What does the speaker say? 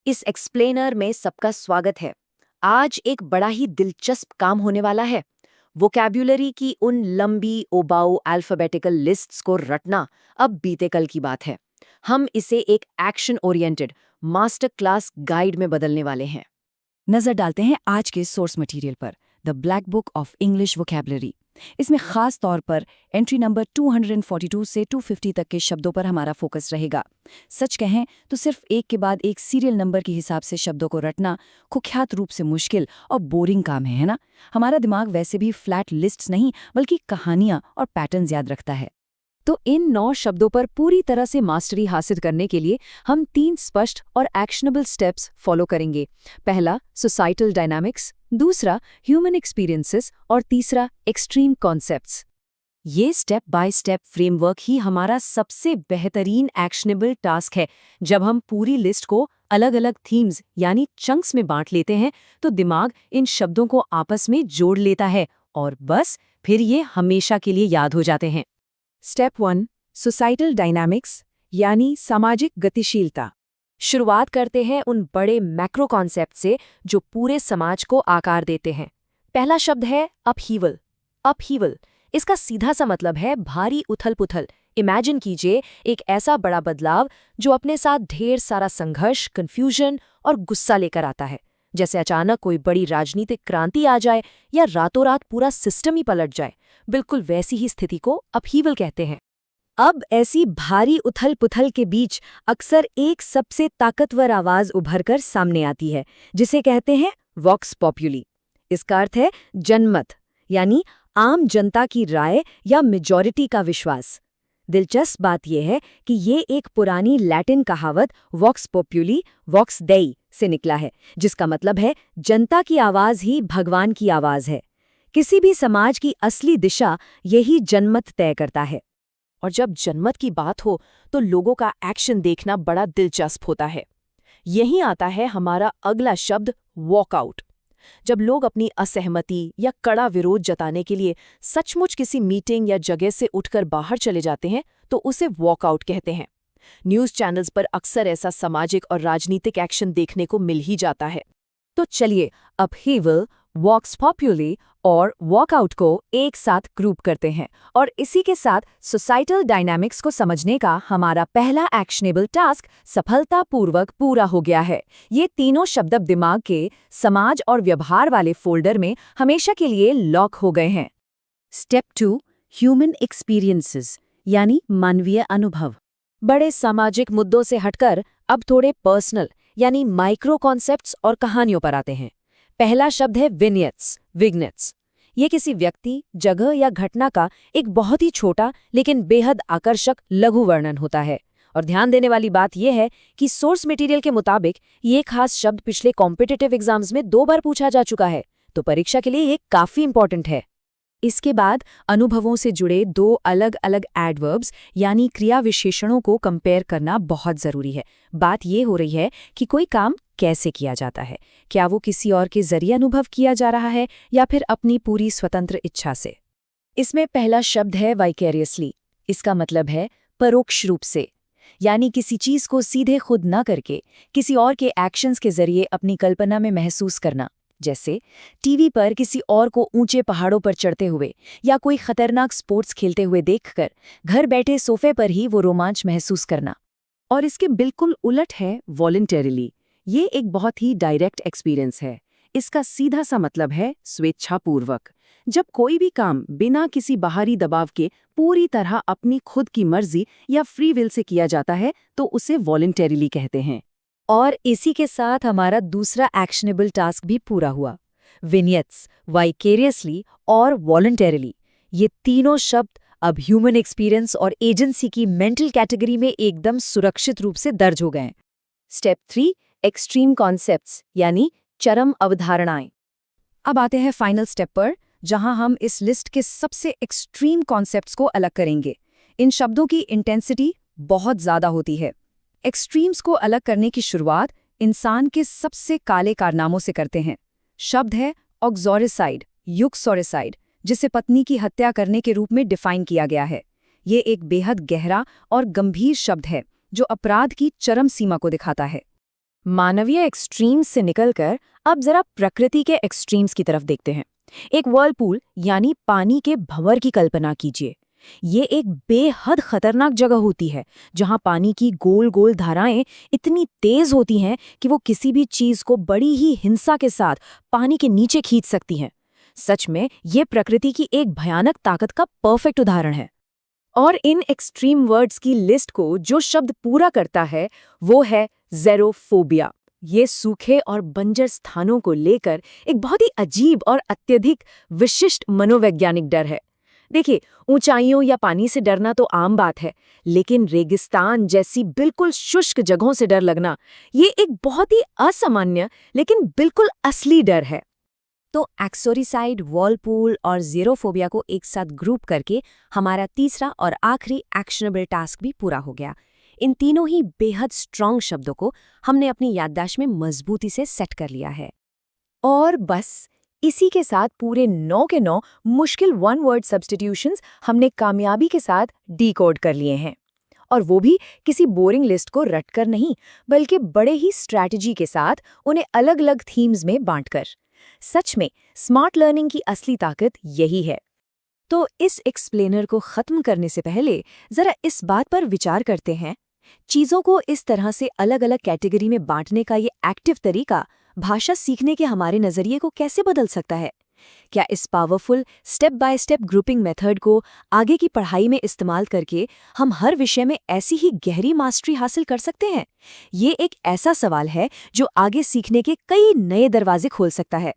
इस एक्सप्लेनर में सबका स्वागत है। आज एक बड़ा ही दिलचस्प काम होने वाला है। वोकैब्युलरी की उन लंबी ओबाऊ अल्फाबेटिकल लिस्ट्स को रटना अब बीते कल की बात है। हम इसे एक action oriented master class guide में बदलने वाले हैं। नजर डालते हैं आज के सोर्स मटेरियल पर, the black book of English vocabulary. इसमें खास तौर पर एंट्री नंबर 242 से 250 तक के शब्दों पर हमारा फोकस रहेगा। सच कहें तो सिर्फ एक के बाद एक सीरियल नंबर के हिसाब से शब्दों को रटना कुख्यात रूप से मुश्किल और बोरिंग काम है ना? हमारा दिमाग वैसे भी फ्लैट लिस्ट्स नहीं बल्कि कहानियां और पैटर्न्स याद रखता है। तो इन 9 शब्दों पर पूरी तरह से मास्टरी हासिल करने के लिए हम 3 स्पष्ट और एक्शनेबल स्टेप्स फॉलो करेंगे। पहला, सोसाइटल डायनामिक्स, दूसरा, ह्यूमन एक्सपीरियंसेस और तीसरा, एक्सट्रीम कॉन्सेप्ट्स। ये स्टेप बाय स्टेप फ्रेमवर्क ही हमारा सबसे बेहतरीन एक्शनेबल टास्क है। जब हम पूरी लिस्ट को अलग अलग थीम्स यानी चंक्स में बांट लेते हैं तो दिमाग इन शब्दों को आपस में जोड़ लेता है और बस फिर ये हमेशा के लिए याद हो जाते हैं। स्टेप 1, सोसाइटल डायनामिक्स यानी सामाजिक गतिशीलता। शुरुआत करते हैं उन बड़े मैक्रो कॉन्सेप्ट से जो पूरे समाज को आकार देते हैं। पहला शब्द है अपहीवल। अपहीवल, इसका सीधा सा मतलब है भारी उथल-पुथल। इमेजिन कीजिए एक ऐसा बड़ा बदलाव जो अपने साथ ढेर सारा संघर्ष, कंफ्यूजन और गुस्सा लेकर आता है। जैसे अचानक कोई बड़ी राजनीतिक क्रांति आ जाए या रातों रात पूरा सिस्टम ही पलट जाए। बिल्कुल वैसी ही स्थिति को अपहीवल कहते हैं। अब ऐसी भारी उथल-पुथल के बीच अक्सर एक सबसे ताकतवर आवाज उभरकर सामने आती है, जिसे कहते हैं वॉक्स पॉपुली। इसका अर्थ है जनमत, यानी आम जनता की राय या मेजॉरिटी का विश्वास। दिलचस्प बात यह है कि ये एक पुरानी लैटिन कहावत वॉक्स पॉपुली वॉक्स देई से निकला है, जिसका मतलब है जनता की आवाज ही भगवान की आवाज है। किसी भी समाज की असली दिशा यही जनमत तय करता है। और जब जनमत की बात हो तो लोगों का एक्शन देखना बड़ा दिलचस्प होता है। यहीं आता है हमारा अगला शब्द, वॉकआउट। जब लोग अपनी असहमति या कड़ा विरोध जताने के लिए सचमुच किसी मीटिंग या जगह से उठकर बाहर चले जाते हैं तो उसे वॉकआउट कहते हैं। न्यूज़ चैनल्स पर अक्सर ऐसा सामाजिक और राजनीतिक एक्शन देखने को मिल ही जाता है। तो चलिए अपहीवल, वॉक्स पॉपुली और वॉकआउट को एक साथ ग्रुप करते हैं और इसी के साथ सोसाइटल डायनामिक्स को समझने का हमारा पहला एक्शनेबल टास्क सफलतापूर्वक पूरा हो गया है। ये तीनों शब्द अब दिमाग के समाज और व्यवहार वाले फोल्डर में हमेशा के लिए लॉक हो गए हैं। स्टेप 2, ह्यूमन एक्सपीरियंसेस यानी मानवीय अनुभव। बड़े सामाजिक मुद्दों से हटकर अब थोड़े पर्सनल यानी माइक्रो कॉन्सेप्ट्स और कहानियों पर आते हैं। पहला शब्द है विग्नेट्स, विग्नेट्स। ये किसी व्यक्ति, जगह या घटना का एक बहुत ही छोटा लेकिन बेहद आकर्षक लघु वर्णन होता है। और ध्यान देने वाली बात यह है कि सोर्स मटेरियल के मुताबिक ये खास शब्द पिछले कॉम्पिटिटिव एग्जाम्स में 2 बार पूछा जा चुका है, तो परीक्षा के लिए ये काफी इंपॉर्टेंट है। इसके बाद अनुभवों से जुड़े 2 अलग अलग एडवर्ब्स यानी क्रिया विशेषणों को कंपेयर करना बहुत ज़रूरी है। बात ये हो रही है कि कोई काम कैसे किया जाता है, क्या वो किसी और के जरिए अनुभव किया जा रहा है या फिर अपनी पूरी स्वतंत्र इच्छा से। इसमें पहला शब्द है वाइकेरियसली। इसका मतलब है परोक्ष रूप से, यानी किसी चीज़ को सीधे खुद न करके किसी और के एक्शंस के जरिए अपनी कल्पना में महसूस करना। जैसे टीवी पर किसी और को ऊंचे पहाड़ों पर चढ़ते हुए या कोई खतरनाक स्पोर्ट्स खेलते हुए देखकर घर बैठे सोफे पर ही वो रोमांच महसूस करना। और इसके बिल्कुल उलट है वॉलंटरीली। ये एक बहुत ही डायरेक्ट एक्सपीरियंस है। इसका सीधा सा मतलब है स्वेच्छापूर्वक। जब कोई भी काम बिना किसी बाहरी दबाव के पूरी तरह अपनी खुद की मर्जी या फ्री विल से किया जाता है तो उसे वॉलंटरीली कहते हैं। और इसी के साथ हमारा दूसरा एक्शनेबल टास्क भी पूरा हुआ। विनियट्स, वाइकेरियसली और वॉलंटरीली, ये तीनों शब्द अब ह्यूमन एक्सपीरियंस और एजेंसी की मेंटल कैटेगरी में एकदम सुरक्षित रूप से दर्ज हो गए। स्टेप 3, एक्सट्रीम कॉन्सेप्ट्स यानी चरम अवधारणाएं। अब आते हैं फाइनल स्टेप पर, जहां हम इस लिस्ट के सबसे एक्सट्रीम कॉन्सेप्ट्स को अलग करेंगे। इन शब्दों की इंटेंसिटी बहुत ज्यादा होती है। एक्सट्रीम्स को अलग करने की शुरुआत इंसान के सबसे काले कारनामों से करते हैं। शब्द है ऑक्सोरिसाइड, यूक्सोरिसाइड, जिसे पत्नी की हत्या करने के रूप में डिफाइन किया गया है। ये एक बेहद गहरा और गंभीर शब्द है जो अपराध की चरम सीमा को दिखाता है। मानवीय एक्सट्रीम्स से निकलकर अब जरा प्रकृति के एक्सट्रीम्स की तरफ देखते हैं। एक व्हर्लपूल यानी पानी के भंवर की कल्पना कीजिए। ये एक बेहद खतरनाक जगह होती है जहां पानी की गोल गोल धाराएं इतनी तेज होती हैं कि वो किसी भी चीज को बड़ी ही हिंसा के साथ पानी के नीचे खींच सकती हैं। सच में ये प्रकृति की एक भयानक ताकत का परफेक्ट उदाहरण है। और इन एक्सट्रीम वर्ड्स की लिस्ट को जो शब्द पूरा करता है वो है ज़ेरोफोबिया। ये सूखे और बंजर स्थानों को लेकर एक बहुत ही अजीब और अत्यधिक विशिष्ट मनोवैज्ञानिक डर है। देखिए, ऊंचाइयों या पानी से डरना तो आम बात है, लेकिन रेगिस्तान जैसी बिल्कुल शुष्क जगहों से डर लगना ये एक बहुत ही असामान्य लेकिन बिल्कुल असली डर है। तो एक्सोरिसाइड, व्हर्लपूल और ज़ेरोफोबिया को एक साथ ग्रुप करके हमारा तीसरा और आखिरी एक्शनेबल टास्क भी पूरा हो गया। इन तीनों ही बेहद स्ट्रॉन्ग शब्दों को हमने अपनी याददाश्त में मजबूती से सेट कर लिया है। और बस इसी के साथ पूरे 9 के 9 मुश्किल वन वर्ड सब्स्टिट्यूशंस हमने कामयाबी के साथ डीकोड कर लिए हैं। और वो भी किसी बोरिंग लिस्ट को रटकर नहीं, बल्कि बड़े ही स्ट्रैटेजी के साथ उन्हें अलग अलग थीम्स में बांटकर। सच में स्मार्ट लर्निंग की असली ताकत यही है। तो इस एक्सप्लेनर को खत्म करने से पहले जरा इस बात पर विचार करते हैं, चीज़ों को इस तरह से अलग अलग कैटेगरी में बांटने का ये एक्टिव तरीका भाषा सीखने के हमारे नज़रिए को कैसे बदल सकता है? क्या इस powerful step by step grouping method को आगे की पढ़ाई में इस्तेमाल करके हम हर विषय में ऐसी ही गहरी मास्टरी हासिल कर सकते हैं? ये एक ऐसा सवाल है जो आगे सीखने के कई नए दरवाजे खोल सकता है।